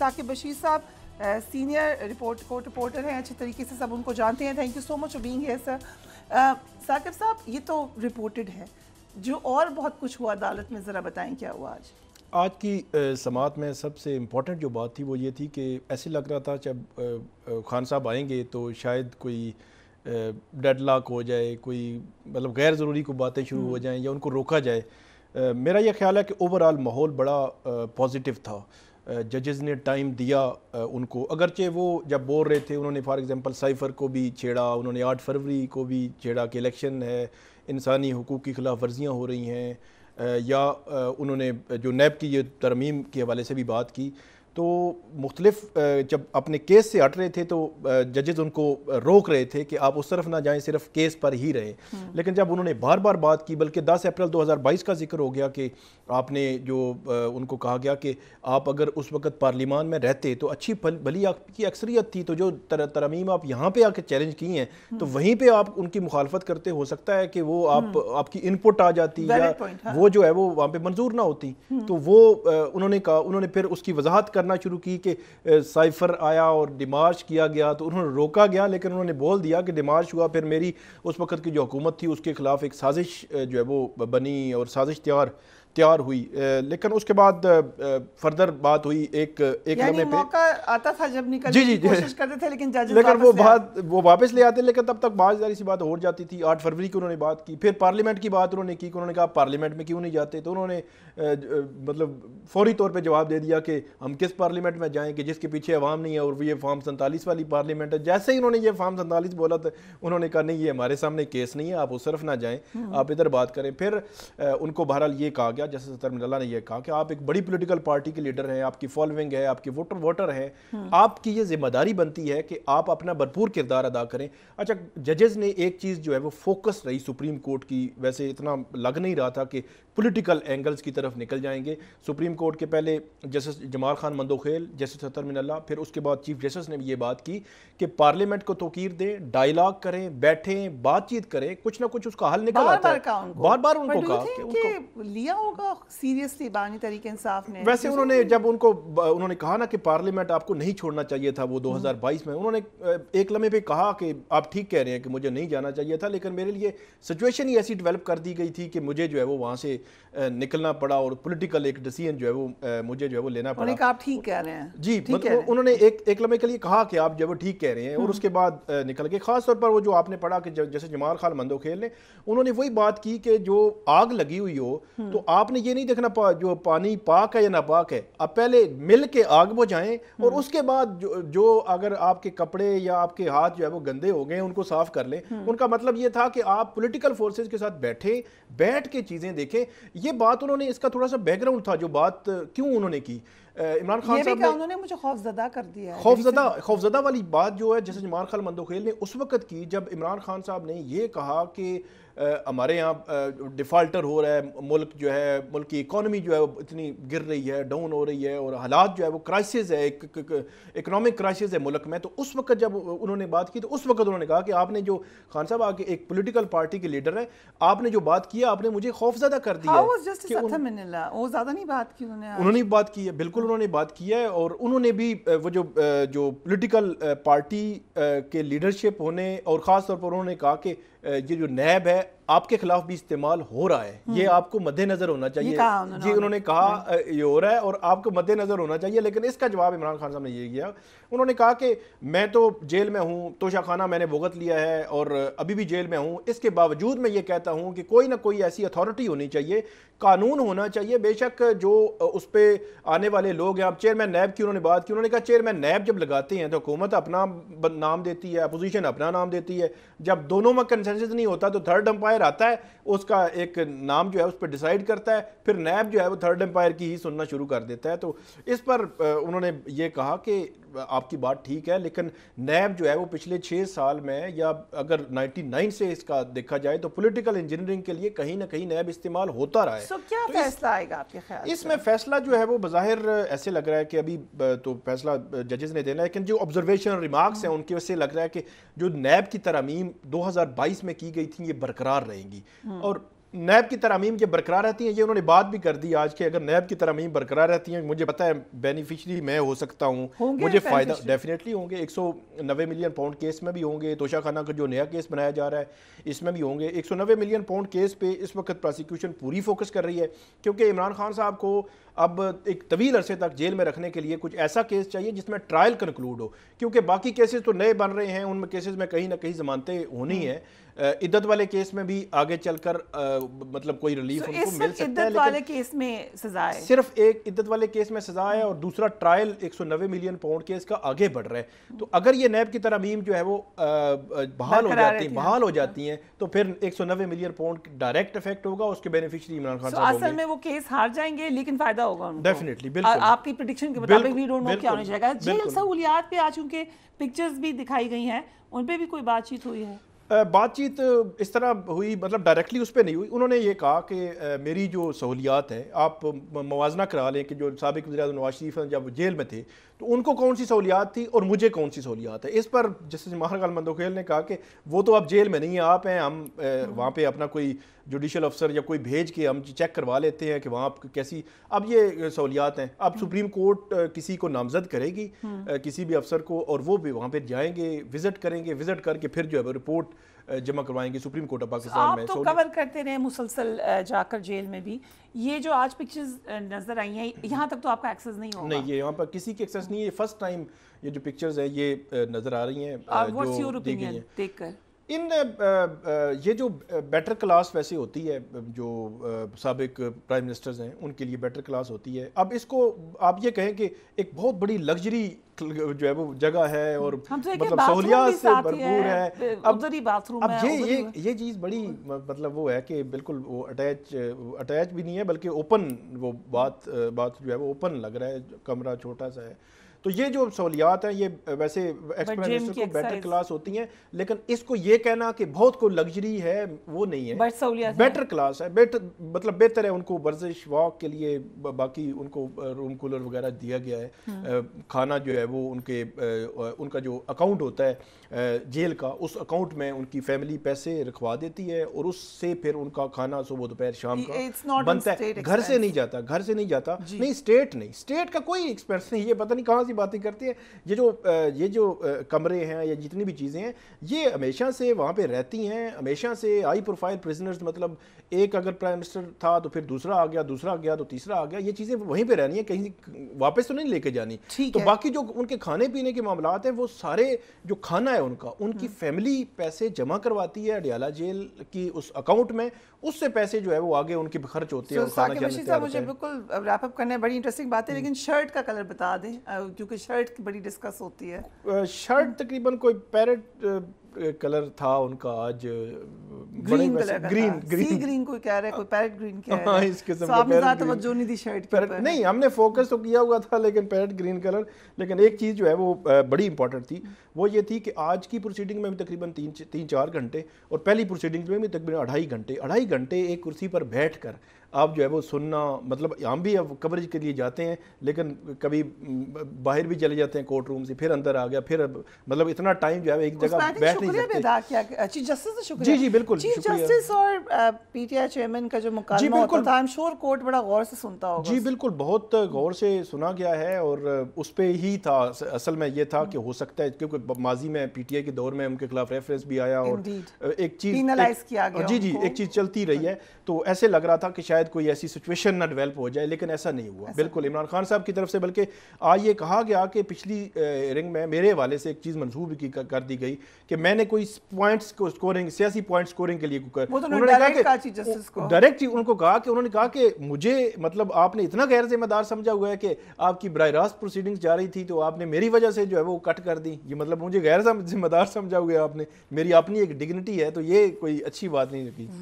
ثاقب بشیر صاحب senior court reporter ہیں, اچھے طریقے سے سب ان کو جانتے ہیں. Thank you so much for being here sir. Saqib sahab, یہ تو رپورٹڈ ہے, جو اور بہت کچھ ہوا عدالت میں, ذرا بتائیں کیا ہوا آج؟ آج کی سماعت میں سب سے امپورٹنٹ جو بات تھی وہ یہ تھی کہ ایسے لگ رہا تھا جب خان صاحب آئیں گے تو شاید کوئی ڈیڈ لاک ہو جائے, کوئی مطلب غیر ضروری کوئی باتیں شروع ہو جائیں یا ان کو روکا جائے. میرا یہ خیال ہے کہ اوور آل ماحول بڑا پازیٹیو تھا. ججز نے ٹائم دیا ان کو, اگرچہ وہ جب بول رہے تھے انہوں نے فار ایگزامپل سائفر کو بھی چھیڑا, انہوں نے 8 فروری کو بھی چھیڑا کہ الیکشن ہے, انسانی حقوق کی خلاف ورزیاں ہو رہی ہیں, یا انہوں نے جو نیب کی یہ ترمیم کے حوالے سے بھی بات کی. تو مختلف جب اپنے کیس سے ہٹ رہے تھے تو ججز ان کو روک رہے تھے کہ آپ اس طرف نہ جائیں, صرف کیس پر ہی رہیں. لیکن جب انہوں نے بار بار بات کی, بلکہ 10 اپریل 2022 کا ذکر ہو گیا کہ آپ نے جو ان کو کہا گیا کہ آپ اگر اس وقت پارلیمان میں رہتے تو اچھی بھلی آپ کی اکثریت تھی, تو جو ترمیم آپ یہاں پہ آ کے چیلنج کی ہیں تو وہیں پہ آپ ان کی مخالفت کرتے, ہو سکتا ہے کہ وہ آپ کی انپٹ آ جاتی یا وہ جو ہے وہ وہاں پہ منظور نہ ہوتی. تو وہ انہوں نے کہا, انہوں نے پھر اس کی وضاحت کرنا شروع کی کہ سائفر آیا اور ڈیمارچ کیا گیا تو انہوں نے روکا گیا, لیکن انہوں نے بول دیا کہ ڈیمارچ ہوا, پھر میری اس وقت کی جو حکومت تھی اس کے خلاف ایک سازش جو ہے وہ بنی اور سازش تیار ہوئی. لیکن اس کے بعد فردر بات ہوئی ایک لمحے پہ موقع آتا تھا جب نکلنے کی کوشش کرتے تھے, لیکن وہ واپس لے آتے, لیکن تب تک بعض ظاہر سی بات ہو جاتی تھی. 8 فروری کو انہوں نے بات کی, پھر پارلیمنٹ کی بات انہوں نے کی کہ انہوں نے کہا پارلیمنٹ میں کیوں نہیں جاتے, تو انہوں نے مطلب فوری طور پہ جواب دے دیا کہ ہم کس پارلیمنٹ میں جائیں کہ جس کے پیچھے عوام نہیں ہے, اور یہ فارم 47 والی پارلیمنٹ ہے. جیسے ہی انہوں نے یہ فارم 47 بولا تھا انہوں نے کہا نہیں یہ ہمارے سامنے کیس نہیں ہے, آپ اس طرف نہ جائیں, آپ ادھر بات کریں. پھر ان کو بہرحال یہ کہا گیا, جیسے ستر اللہ نے یہ کہا کہ آپ ایک بڑی پولیٹیکل پارٹی کے لیڈر ہیں, آپ کی فالوئنگ ہے, آپ کے ووٹر ہیں, آپ کی یہ ذمہ داری بنتی ہے کہ آپ اپنا بھرپور کردار ادا کریں. اچھا, ججز نے ایک چیز جو ہے وہ فوکس رہی سپریم کورٹ کی, ویسے اتنا لگ نہیں رہا تھا کہ پولیٹیکل اینگلز کی طرف نکل جائیں گے. سپریم کورٹ کے پہلے جسٹس جمال خان مندوخیل, جسٹس ستر من اللہ, پھر اس کے بعد چیف جسٹس نے بھی یہ بات کی کہ پارلیمنٹ کو توقیر دیں, ڈائیلاگ کریں, بیٹھیں, بات چیت کریں, کچھ نہ کچھ اس کا حل نکل آتا ہے. بار بار ان کو کہا کہ لیا ہوگا سیریسلی بانی تحریک انصاف نے. ویسے انہوں نے جب انہوں نے کہا نا کہ پارلیمنٹ آپ کو نہیں چھوڑنا چاہیے تھا وہ 2022 میں, انہوں نے ایک لمحے پہ کہا کہ آپ ٹھیک کہہ رہے ہیں کہ مجھے نہیں جانا چاہیے تھا, لیکن میرے لیے سچویشن ہی ایسی ڈیولپ کر دی گئی تھی کہ مجھے جو ہے وہ وہاں سے نکلنا پڑا, اور پولیٹیکل ایک ڈیسیژن جو ہے وہ مجھے جو ہے وہ لینا پڑا. آپ ٹھیک کہہ رہے ہیں. جی, انہوں نے ایک لمحے کے لیے کہا کہ آپ جو ہے وہ ٹھیک کہہ رہے ہیں, اور اس کے بعد نکل گئے. خاص طور پر وہ جو آپ نے پڑھا کہ جیسے جمال خان مندوخیل نے, انہوں نے وہی بات کی کہ جو آگ لگی ہوئی ہو تو آپ نے یہ نہیں دیکھنا جو پانی پاک ہے یا ناپاک ہے, آپ پہلے مل کے آگ بجھائیں, اور اس کے بعد جو اگر آپ کے کپڑے یا آپ کے ہاتھ جو ہے وہ گندے ہو گئے ان کو صاف کر لیں. ان کا مطلب یہ تھا کہ آپ پولیٹیکل فورسز کے ساتھ بیٹھ کے چیزیں دیکھیں. یہ بات انہوں نے, اس کا تھوڑا سا بیک گراؤنڈ تھا جو بات کیوں انہوں نے کی. عمران خان صاحب نے انہوں نے مجھے خوفزدہ کر دیا ہے. خوفزدہ والی بات جو ہے جیسے جمال خان مندوخیل نے اس وقت کی جب عمران خان صاحب نے یہ کہا کہ ہمارے یہاں ڈیفالٹر ہو رہا ہے, ملک جو ہے, ملک کی اکانومی جو ہے وہ اتنی گر رہی ہے, ڈاؤن ہو رہی ہے, اور حالات جو ہے وہ کرائسس ہے, اکنامک کرائسس ہے ملک میں. تو اس وقت جب انہوں نے بات کی تو اس وقت انہوں نے کہا کہ آپ نے جو خان صاحب آگے ایک پولیٹیکل پارٹی کے لیڈر ہیں, آپ نے جو بات کیا آپ نے مجھے خوفزدہ کر دیا ہے. وہ زیادہ نہیں بات کی انہوں نے بات کی ہے, بالکل انہوں نے بات کی ہے. اور انہوں نے بھی وہ جو پولیٹیکل پارٹی کے لیڈرشپ ہونے, اور خاص طور پر انہوں نے کہا کہ یہ جو نیب ہے آپ کے خلاف بھی استعمال ہو رہا ہے, یہ آپ کو مد نظر ہونا چاہیے. جی, انہوں نے کہا یہ ہو رہا ہے اور آپ کو مد نظر ہونا چاہیے. لیکن اس کا جواب عمران خان صاحب نے یہ کیا, انہوں نے کہا کہ میں تو جیل میں ہوں, توشہ خانہ میں نے بھگت لیا ہے اور ابھی بھی جیل میں ہوں, اس کے باوجود میں یہ کہتا ہوں کہ کوئی نہ کوئی ایسی اتھارٹی ہونی چاہیے, قانون ہونا چاہیے. بے شک جو اس پہ آنے والے لوگ ہیں, اب چیئرمین نیب کی انہوں نے بات کی, انہوں نے کہا چیئرمین نیب جب لگاتے ہیں تو حکومت اپنا نام دیتی ہے, اپوزیشن اپنا نام دیتی ہے. جب دونوں میں کنسنسس نہیں ہوتا تو تھرڈ امپائر آتا ہے, اس کا ایک نام جو ہے اس پہ ڈیسائیڈ کرتا ہے, پھر نیب جو ہے وہ تھرڈ امپائر کی ہی سننا شروع کر دیتا ہے. تو اس پر انہوں نے یہ کہا کہ آپ کی بات ٹھیک ہے, لیکن نیب جو ہے وہ پچھلے 6 سال میں, یا اگر 99 سے اس کا دیکھا جائے تو پولیٹیکل انجینئرنگ کے لیے کہیں نہ کہیں نیب استعمال ہوتا رہا ہے. کیا فیصلہ آئے گا آپ کے خیال سے؟ اس میں فیصلہ جو ہے وہ بظاہر ایسے لگ رہا ہے کہ ابھی تو فیصلہ ججز نے دینا ہے, لیکن جو آبزرویشن ریمارکس ہیں ان کی وجہ سے لگ رہا ہے کہ جو نیب کی ترامیم 2022 میں کی گئی تھیں یہ برقرار رہیں گی. اور نیب کی ترامیم کے برقرار رہتی ہیں، یہ انہوں نے بات بھی کر دی آج کہ اگر نیب کی ترامیم برقرار رہتی ہیں، مجھے پتہ ہے بینیفیشری میں ہو سکتا ہوں، مجھے فائدہ ڈیفینیٹلی ہوں گے، 190 ملین پاؤنڈ کیس میں بھی ہوں گے، توشہ خانہ کا جو نیا کیس بنایا جا رہا ہے اس میں بھی ہوں گے۔ 190 ملین پاؤنڈ کیس پہ اس وقت پراسیکیوشن پوری فوکس کر رہی ہے، کیونکہ عمران خان صاحب کو اب ایک طویل عرصے تک جیل میں رکھنے کے لیے کچھ ایسا کیس چاہیے جس میں ٹرائل کنکلوڈ ہو، کیونکہ باقی کیسز تو نئے بن رہے ہیں، ان میں کیسز میں کہیں نہ کہیں ضمانتیں ہونی ہیں۔ عدت والے کیس میں بھی آگے چل کر مطلب کوئی ریلیف ان کو مل سکتا ہے، عدت والے کیس میں سزا ہے، صرف ایک عدت والے کیس میں سزا ہے اور دوسرا ٹرائل 190 ملین پاؤنڈ کیس کا آگے بڑھ رہا ہے۔ تو اگر یہ نیب کی ترامیم جو ہے وہ بحال ہو جاتی ہیں تو پھر 190 ملین پاؤنڈ ڈائریکٹ افیکٹ ہوگا، اس کے بینیفیشری عمران خان صاحب ہوں گے۔ اصل میں وہ کیس ہار جائیں گے لیکن فائدہ ہوگا ان کو ڈیفینیٹلی، بالکل آپ کی پریڈکشن کے مطابق، وی ڈونٹ نو کیا ہونے جائے گا۔ جیل سہولیات پہ آج چونکہ پکچرز بھی دکھائی گئی ہیں، ان پہ بھی کوئی بات چیت ہوئی ہے؟ بات چیت اس طرح ہوئی، مطلب ڈائریکٹلی اس پہ نہیں ہوئی۔ انہوں نے یہ کہا کہ میری جو سہولیات ہیں آپ موازنہ کرا لیں کہ جو سابق وزیر اعظم نواز شریف جب جیل میں تھے تو ان کو کون سی سہولیات تھی اور مجھے کون سی سہولیات ہے۔ اس پر جسٹس ماہر مندوخیل نے کہا کہ وہ تو اب جیل میں نہیں ہیں، آپ ہیں، ہم وہاں پہ اپنا کوئی جوڈیشل افسر یا کوئی بھیج کے ہم چیک کروا لیتے ہیں کہ وہاں کیسی اب یہ سہولیات ہیں۔ اب سپریم کورٹ کسی کو نامزد کرے گی، کسی بھی افسر کو، اور وہ بھی وہاں پہ جائیں گے، وزٹ کریں گے، وزٹ کر کے پھر جو ہے رپورٹ جمع کروائیں گے سپریم کورٹ آف پاکستان میں۔ آپ تو کور کرتے رہے مسلسل جا کر جیل میں بھی، یہ جو آج پکچرز نظر آئی ہیں یہاں تک تو آپ کا ایکسس نہیں ہوگا؟ نہیں، یہ یہاں پر کسی کی ایکسس نہیں ہے، فرسٹ ٹائم یہ جو پکچرز ہیں یہ نظر آ رہی ہیں۔ واٹس یور اوپینین دیکھ کر؟ یہ جو بیٹر کلاس ویسے ہوتی ہے، جو سابق پرائم منسٹرز ہیں ان کے لیے بیٹر کلاس ہوتی ہے۔ اب اس کو آپ یہ کہیں کہ ایک بہت بڑی لگژری جو ہے وہ جگہ ہے اور مطلب سہولیات سے بھرپور ہے۔ اب یہ چیز بڑی مطلب وہ ہے کہ بالکل وہ اٹیچ بھی نہیں ہے، بلکہ اوپن وہ بات جو ہے وہ اوپن لگ رہا ہے، کمرہ چھوٹا سا ہے۔ تو یہ جو سہولیات ہیں یہ ویسے ایکس پرائم منسٹر کو بیٹر کلاس ہوتی ہیں، لیکن اس کو یہ کہنا کہ بہت کوئی لگژری ہے وہ نہیں ہے، بیٹر کلاس ہے، مطلب بہتر ہے۔ ان کو ورزش واک کے لیے باقی ان کو روم کولر وغیرہ دیا گیا ہے، کھانا جو ہے وہ ان کا جو اکاؤنٹ ہوتا ہے جیل کا، اس اکاؤنٹ میں ان کی فیملی پیسے رکھوا دیتی ہے اور اس سے پھر ان کا کھانا صبح دوپہر شام کا بنتا ہے، گھر سے نہیں جاتا نہیں، اسٹیٹ کا کوئی ایکسپینس نہیں۔ یہ پتہ نہیں کہاں باتیں کرتے ہیں۔ یہ جو کمرے ہیں یا جتنی بھی چیزیں ہیں یہ ہمیشہ سے وہاں پہ رہتی ہیں، ہمیشہ سے ہائی پروفائل پریزنرز، مطلب ایک اگر پرائم منسٹر تھا تو پھر دوسرا آ گیا تو تیسرا آ گیا، یہ چیزیں وہیں پہ رہنی ہیں، کہیں واپس تو نہیں لے کے جانی۔ تو باقی جو ان کے کھانے پینے کے معاملات ہیں وہ سارے جو کھانا ہے ان کی فیملی پیسے جمع کرواتی ہے اڈیالہ جیل کی اس اکاؤنٹ میں، اس سے پیسے جو ہے وہ آگے ان کے خرچ ہوتے ہیں اور کھانا جانا۔ مجھے بالکل ریپ اپ کرنا ہے، بڑی انٹرسٹنگ بات ہے، لیکن شرٹ کا کلر بتا دیں کیونکہ شرٹ بڑی ڈسکس ہوتی ہے۔ شرٹ تقریباً کوئی پیرٹ کلر تھا ان کا، آج گرین گرین کوئی کہہ رہا ہے، کوئی پیرٹ گرین کہہ رہا ہے، اس قسم کا آپ نے زیادہ توجہ نہیں دی شرٹ کے اوپر۔ نہیں، ہم نے فوکس تو کیا ہوا تھا لیکن پیرٹ گرین کلر۔ لیکن ایک چیز جو ہے وہ بڑی امپورٹنٹ تھی، وہ یہ تھی کہ آج کی پروسیڈنگ میں بھی تقریباً 3-4 گھنٹے اور پہلی پروسیڈنگ میں بھی تقریباً 2.5 گھنٹے ایک کرسی پر بیٹھ کر آپ جو ہے وہ سننا، مطلب ہم بھی اب کوریج کے لیے جاتے ہیں لیکن کبھی باہر بھی چلے جاتے ہیں کورٹ روم سے، پھر اندر آ گیا، پھر مطلب اتنا ٹائم جو ہے ایک جگہ بیٹھ نہیں سکتے۔ چیف جسٹس نے شکریہ، جی بالکل، چیف جسٹس اور پی ٹی آئی چیئرمین کا جو مکالمہ ہوتا تھا، I'm sure کورٹ بڑا غور سے سنتا ہوگا۔ جی بالکل، بہت غور سے سنا گیا ہے اور اس پہ ہی تھا اصل میں یہ تھا کہ ہو سکتا ہے کیونکہ ماضی میں پی ٹی آئی کے دور میں ان کے خلاف ریفرنس بھی آیا اور ایک چیز پینلائز کیا گیا، جی ایک چیز چلتی رہی ہے، تو ایسے لگ رہا تھا کہ شاید کوئی ایسی سچویشن نہ ڈیولپ ہو جائے، لیکن ایسا نہیں ہوا بالکل عمران خان صاحب کی طرف سے۔ بلکہ آج یہ کہا گیا کہ پچھلی رنگ میں میرے حوالے سے ایک چیز منسوخ کر دی گئی کہ میں نے کوئی پوائنٹس کو سکورنگ، سیاسی پوائنٹ سکورنگ کے لیے ڈائریکٹ ان کو کہا کہ انہوں نے کہا کہ مجھے مطلب آپ نے اتنا غیر ذمہ دار سمجھا ہوا ہے کہ آپ کی براہ راست پروسیڈنگز جا رہی تھی تو آپ نے میری وجہ سے جو ہے وہ کٹ کر دی، یہ مطلب مجھے غیر ذمہ دار سمجھا ہوا ہے آپ نے، میری اپنی ایک ڈگنیٹی ہے، تو یہ کوئی اچھی بات نہیں لگی۔